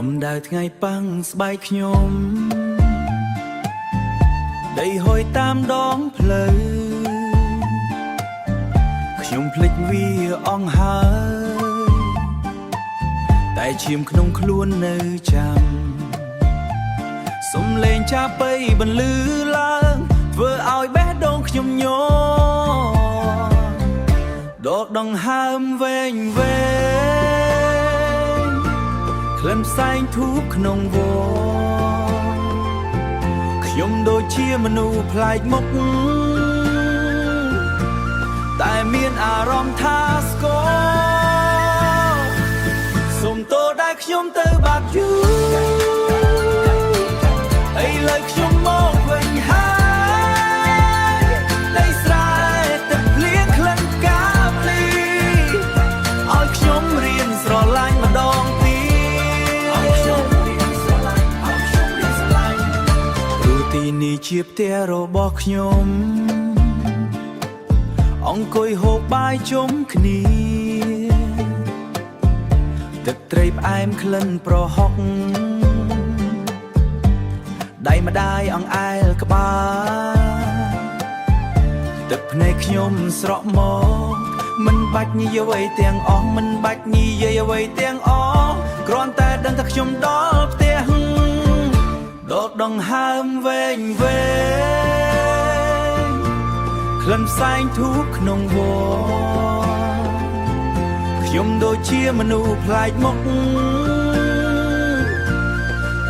កម្ដៅថ្ងៃប៉ាំងស្បែកខ្ញុំដីហុយតាមដងផ្លូវខ្ញុំភ្លេចវាអង្ហើយតែឈាមក្នុងខ្លួននៅចាំសំលេងចាប៉ីបន្លឺឡើងធ្វើឲ្យបេះដូងខ្ញុំញ័រដកដង្ហើមវែងវែងក្លិនផ្សែងធូបក្នុងវត្តខ្ញុំដូចជាមនុស្សប្លែកមុខតែមានអារម្មណ៍ថាស្គាល់សុំទោសដែលខ្ញុំទៅបាត់យូរឥឡូវខ្ញុំមកវិញហើយដីស្រែទឹកភ្លៀងក្លិនកាភ្លីឲ្យខ្ញុំរៀនស្រឡាញ់ម្ដងទៀតឲ្យខ្ញុំរៀនស្រឡាញ់ព្រោះទីនេះជាផ្ទះរបស់ខ្ញុំអង្គុយហូបបាយជុំគ្នាទឹកត្រីផ្អែមក្លិនប្រហុកដៃម្ដាយអង្អែលក្បាលទឹកភ្នែកខ្ញុំស្រក់មកមិនបាច់និយាយអ្វីទាំងអស់មិនបាច់និយាយអ្វីទាំងអស់គ្រាន់តែដឹងថាខ្ញុំដល់ផ្ទះដកដង្ហើមវែងវែងក្លិនផ្សែងធូបក្នុងវត្តខ្ញុំដូចជាមនុស្សប្លែកមុខ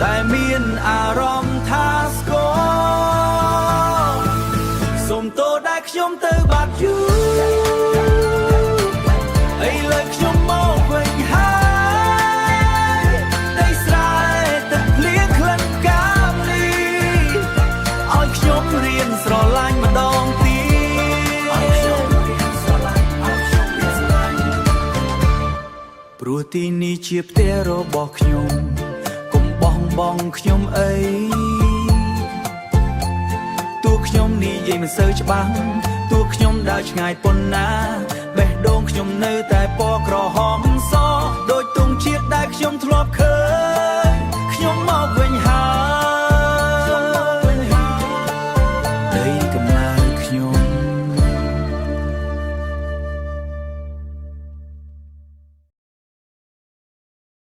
តែមានអារម្មណ៍ថាស្គាល់សុំទោសដែលខ្ញុំទៅបាត់យូរឥឡូវខ្ញុំមកវិញហើយដីស្រែទឹកភ្លៀងក្លិនកាភ្លីឲ្យខ្ញុំរៀនស្រឡាញ់ម្ដងទៀតឲ្យខ្ញុំរៀនស្រឡាញ់ព្រោះទីនេះជាផ្ទះរបស់ខ្ញុំបងខ្ញុំអីតួខ្ញុំនិយាយមិនសូវច្បាស់តួខ្ញុំដើរឆ្ងាយប៉ុណ្ណាបេះដូងខ្ញុំនៅតែពណ៌ក្រហមសដូចទង់ជាតិដែលខ្ញុំធ្លាប់ឃើញ